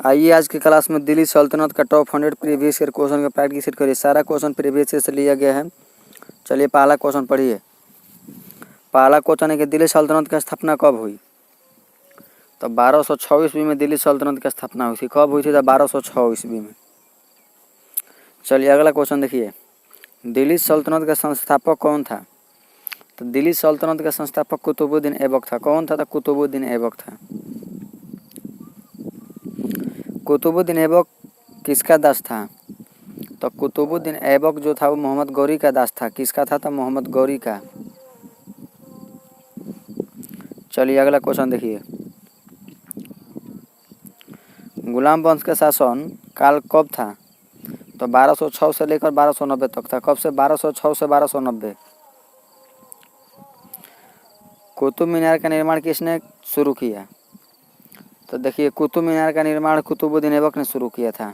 आइए आज की क्लास में दिल्ली सल्तनत का टॉप 100 प्रीवियस ईयर क्वेश्चन का प्रैक्टिस करिए। सारा क्वेश्चन प्रीवियस ईयर से लिया गया है। चलिए पहला क्वेश्चन पढ़िए। पहला क्वेश्चन है कि दिल्ली सल्तनत की स्थापना कब हुई? तो 1206 ईस्वी में दिल्ली सल्तनत की स्थापना हुई थी। कब हुई थी? तो 1206 ईस्वी में। चलिए अगला क्वेश्चन देखिए। दिल्ली सल्तनत का संस्थापक कौन था? तो दिल्ली सल्तनत का संस्थापक कुतुबुद्दीन ऐबक था। कौन था? तो कुतुबुद्दीन ऐबक था। कुतुबुद्दीन ऐबक किसका दास था? तो कुतुबुद्दीन ऐबक जो था वो मोहम्मद गौरी का दास था। किसका था? तो मोहम्मद गौरी का। चलिए अगला क्वेश्चन देखिए। गुलाम वंश का शासन काल कब था? तो 1206 से लेकर 1290 तक था। कब से? 1206 से 1290। कुतुब मीनार का निर्माण किसने शुरू किया? तो देखिए कुतुब मीनार का निर्माण कुतुबुद्दीन ऐबक ने शुरू किया था।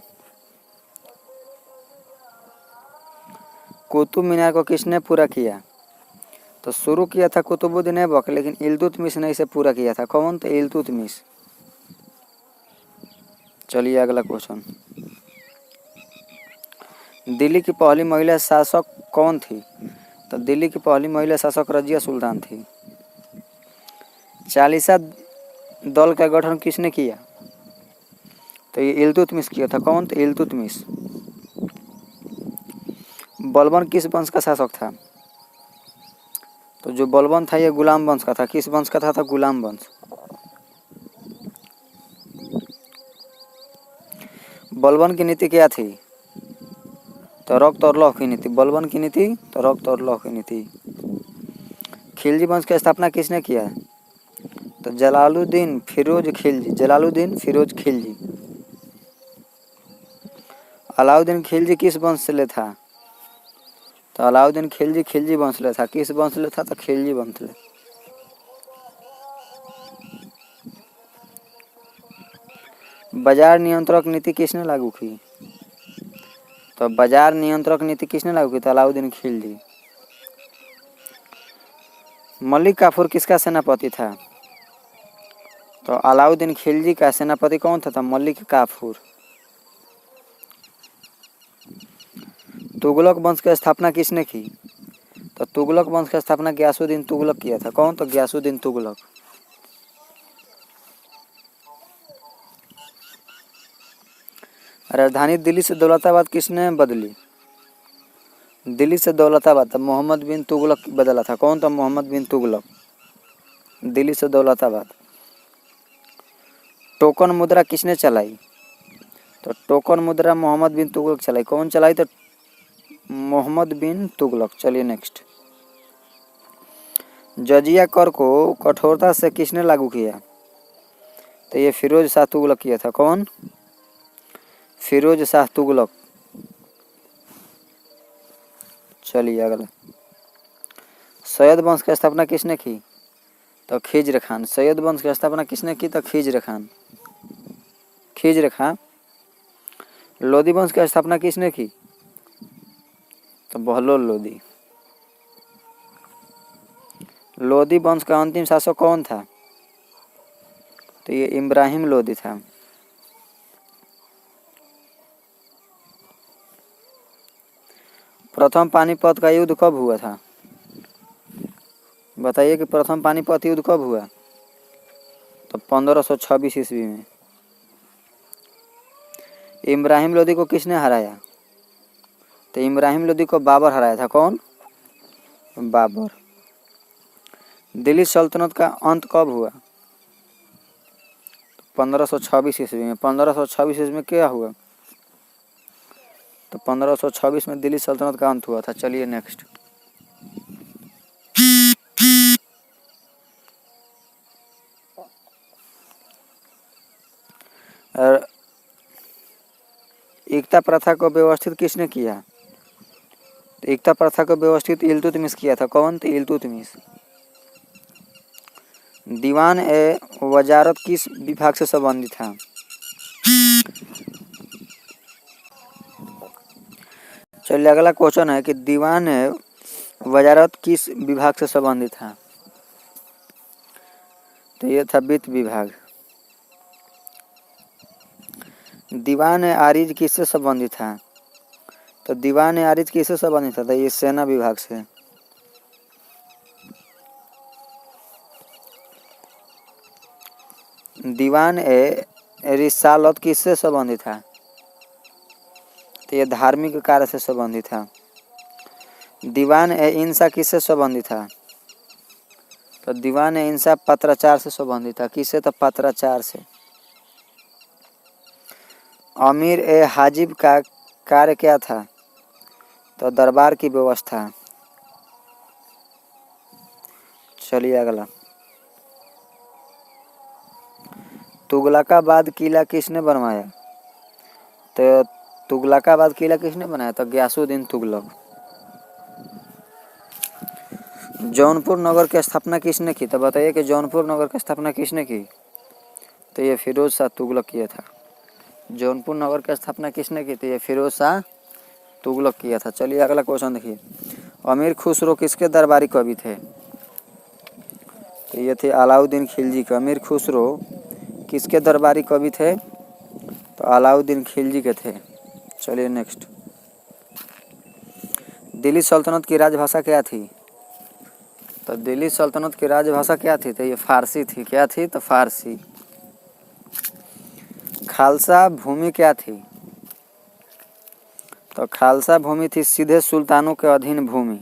कुतुब मीनार को किसने पूरा किया? तो शुरू किया था कुतुबुद्दीन ऐबक, लेकिन इल्तुतमिश ने इसे पूरा किया था। कौन? तो इल्तुतमिश। चलिए अगला क्वेश्चन। दिल्ली की पहली महिला शासक कौन थी? तो दिल्ली की पहली महिला शासक रजिया सुल्तान थी। चालीसा दल का गठन किसने किया? तो ये इल्तुतमिश किया था। कौन? तो इल्तुतमिश। बलबन किस वंश का शासक था? तो जो बलबन था ये गुलाम वंश का था। किस वंश का था? तो गुलाम वंश। बलबन की नीति क्या थी? तो रक्त और लौह की नीति। बलबन की नीति तो रक्त और लौह की नीति। खिलजी वंश की स्थापना किसने किया? तो जलालुद्दीन फिरोज खिलजी। जलालुद्दीन फिरोज खिलजी। अलाउद्दीन खिलजी किस वंश से था? तो अलाउद्दीन खिलजी खिलजी वंश ले था। किस वंश ले था? तो खिलजी वंश ले। बाजार नियंत्रक नीति किसने लागू की? तो बाजार नियंत्रक नीति किसने लागू की? तो अलाउद्दीन खिलजी। मलिक काफूर किसका सेनापति था? तो अलाउद्दीन खिलजी का सेनापति कौन था? तो मलिक काफूर। तुगलक वंश की स्थापना किसने की? तो तुगलक वंश की स्थापना गयासुद्दीन तुगलक किया था। कौन? तो गयासुद्दीन तुगलक। राजधानी दिल्ली से दौलताबाद किसने बदली? दिल्ली से दौलताबाद तो मोहम्मद बिन तुगलक बदला था। कौन? तो मोहम्मद बिन तुगलक। दिल्ली से दौलताबाद। टोकन मुद्रा किसने चलाई? तो टोकन मुद्रा मोहम्मद बिन तुगलक चलाई। कौन चलाई? तो मोहम्मद बिन तुगलक। चलिए नेक्स्ट। जजिया कर को कठोरता से किसने लागू किया? तो ये फिरोज शाह तुगलक किया था। कौन? फिरोज शाह तुगलक। चलिए अगला। सैयद वंश की स्थापना किसने की? तो खिज्र खान। सैयद वंश की स्थापना किसने की? तो खिज्र खान। खिज्र खान। लोधी वंश की स्थापना किसने की? तो बहलोल लोधी। लोधी वंश का अंतिम शासक कौन था? तो ये इब्राहिम लोधी था। प्रथम पानीपत का युद्ध कब हुआ था? बताइए कि प्रथम पानीपत युद्ध कब हुआ? तो 1526 ईस्वी में। इब्राहिम लोधी को किसने हराया? तो इब्राहिम लोधी को बाबर हराया था। कौन? बाबर। दिल्ली सल्तनत का अंत कब हुआ? 1526 ईस्वी में। 1526 ईस्वी में क्या हुआ? तो 1526 में दिल्ली सल्तनत का अंत हुआ था। चलिए नेक्स्ट। एकता प्रथा को व्यवस्थित किसने किया? तो एकता प्रथा को व्यवस्थित इल्तुतमिश किया था। कौन? तो इल्तुतमिश। दीवान ए वजारत किस विभाग से संबंधित था? चलिए अगला क्वेश्चन है कि दीवान ए वजारत किस विभाग से संबंधित था? तो ये था वित्त विभाग। दीवान आरिज किससे संबंधित है? तो दीवान आरिज किससे संबंधित है? तो ये सेना विभाग से। दीवान ए रिसालत किससे संबंधित है? तो ये धार्मिक कार्य से संबंधित है। दीवान ए इंसा किससे संबंधित है? तो दीवान ए इंसा पत्राचार से संबंधित है। किससे? तो पत्राचार से। अमीर ए हाजिब का कार्य क्या था? तो दरबार की व्यवस्था। चलिए अगला। तुगलकाबाद किला किसने बनवाया? तो तुगलकाबाद किला किसने बनाया? तो गयासुद्दीन तुगलक। जौनपुर नगर की स्थापना किसने की? तो बताइए कि जौनपुर नगर की स्थापना किसने की? तो ये फिरोज शाह तुगलक किया था। जौनपुर नगर की स्थापना किसने की? तो ये फिरोज शाह तुगलक किया था। चलिए अगला क्वेश्चन देखिए। अमीर खुसरो किसके दरबारी कवि थे? तो ये थे अलाउद्दीन खिलजी के। अमीर खुसरो किसके दरबारी कवि थे? तो अलाउद्दीन खिलजी के थे। चलिए नेक्स्ट। दिल्ली सल्तनत की राजभाषा क्या थी? तो दिल्ली सल्तनत की राजभाषा क्या थी? तो ये फारसी थी। क्या थी? तो फारसी। खालसा भूमि क्या थी? तो खालसा भूमि थी सीधे सुल्तानों के अधीन भूमि।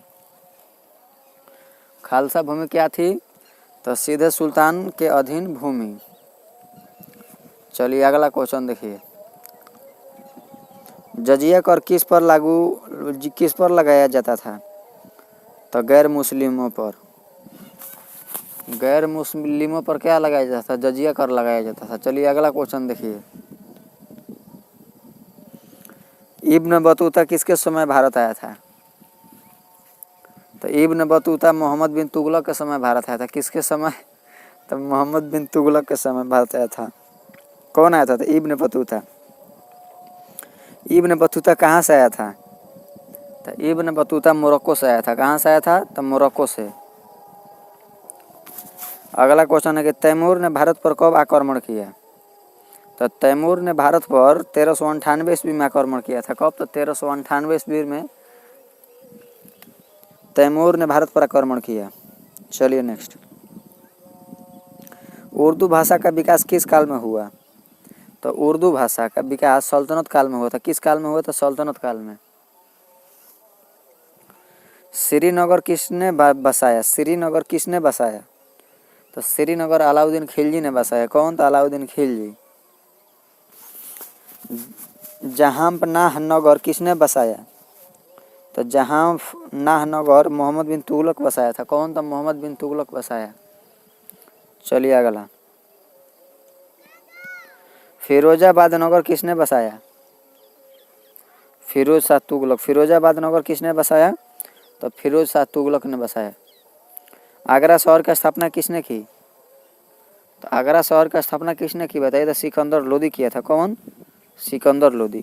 खालसा भूमि क्या थी? तो सीधे सुल्तान के अधीन भूमि। चलिए अगला क्वेश्चन देखिए। जजिया कर किस पर लगाया जाता था? तो गैर मुस्लिमों पर। गैर मुस्लिमों पर क्या लगाया जाता था? जजिया कर लगाया जाता था। चलिए अगला क्वेश्चन देखिए। इब्न बतूता किसके समय भारत आया था? तो इब्न बतूता मोहम्मद बिन तुगलक के समय भारत आया था। किसके समय? तो मोहम्मद बिन तुगलक के समय भारत आया था। कौन आया था? तो इब्न बतूता। इब्न बतूता कहाँ से आया था? तो इब्न बतूता मोरक्को से आया था। कहाँ से आया था? तो मोरक्को से। अगला क्वेश्चन है कि तैमूर ने भारत पर कब आक्रमण किया? तो तैमूर ने भारत पर 1398 ईस्वी में आक्रमण किया था। कब? तो 1398 ईस्वी में तैमूर ने भारत पर आक्रमण किया। चलिए नेक्स्ट। उर्दू भाषा का विकास किस काल में हुआ? तो उर्दू भाषा का विकास सल्तनत काल में हुआ था। किस काल में हुआ था? सल्तनत काल में। श्रीनगर किसने बसाया? श्रीनगर किसने बसाया? तो श्रीनगर अलाउद्दीन खिलजी ने बसाया। कौन? तो अलाउद्दीन खिलजी। जहांपनाह नगर किसने बसाया? तो जहांपनाह नगर मोहम्मद बिन तुगलक बसाया था। कौन? तो मोहम्मद बिन तुगलक बसाया। चलिए अगला। फिरोजाबाद नगर किसने बसाया? फिरोज शाह तुगलक। फिरोजाबाद नगर किसने बसाया? तो फिरोज शाह तुगलक ने बसाया। आगरा शहर की स्थापना किसने की? तो आगरा शहर की स्थापना किसने की? बताइए। तो सिकंदर लोदी किया था। कौन? सिकंदर लोदी।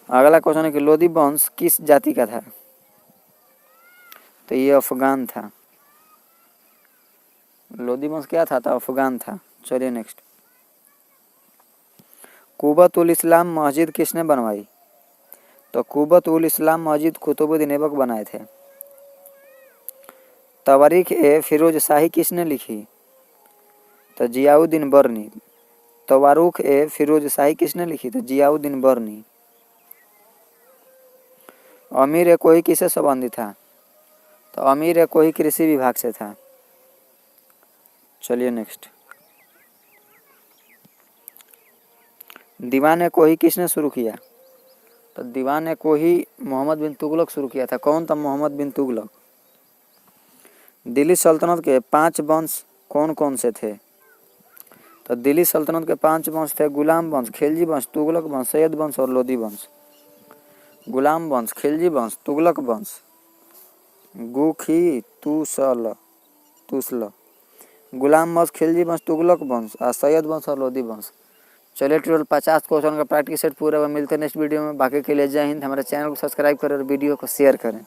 अगला क्वेश्चन है कि लोदी वंश किस जाति का था? तो ये अफगान था। लोदी वंश क्या था? तो अफगान था। चलिए नेक्स्ट। कुबत उल इस्लाम मस्जिद किसने बनवाई? तो कुबत उल इस्लाम मस्जिद कुतुबुद्दीन ऐबक बनाए थे। तवारीख ए फिरोज शाही किसने लिखी? तो जियाउद्दीन बरनी। तवारुख ए फिरोज शाही किसने लिखी? तो जियाउद्दीन बरनी। अमीर ए कोही किससे संबंधित था? तो अमीर ए कोही कृषि विभाग से था। चलिए नेक्स्ट। दीवान ए कोही किसने शुरू किया? तो दीवान ए कोही मोहम्मद बिन तुगलक शुरू किया था। कौन? था मोहम्मद बिन तुगलक। दिल्ली सल्तनत के 5 वंश कौन कौन से थे? तो दिल्ली सल्तनत के 5 वंश थे। गुलाम वंश, खिलजी वंश, तुगलक वंश, सैयद वंश और लोदी वंश। गुलाम वंश, खिलजी वंश, तुगलक वंश, गुखी तुसल। गुलाम वंश, खिलजी वंश, तुगलक वंश और सैयद वंश और लोदी वंश। चलिए टोटल 50 क्वेश्चन का प्रैक्टिस सेट पूरा हुआ। मिलते हैं नेक्स्ट वीडियो में। बाकी के लिए जय हिंद। हमारे चैनल को सब्सक्राइब करें और वीडियो को शेयर करें।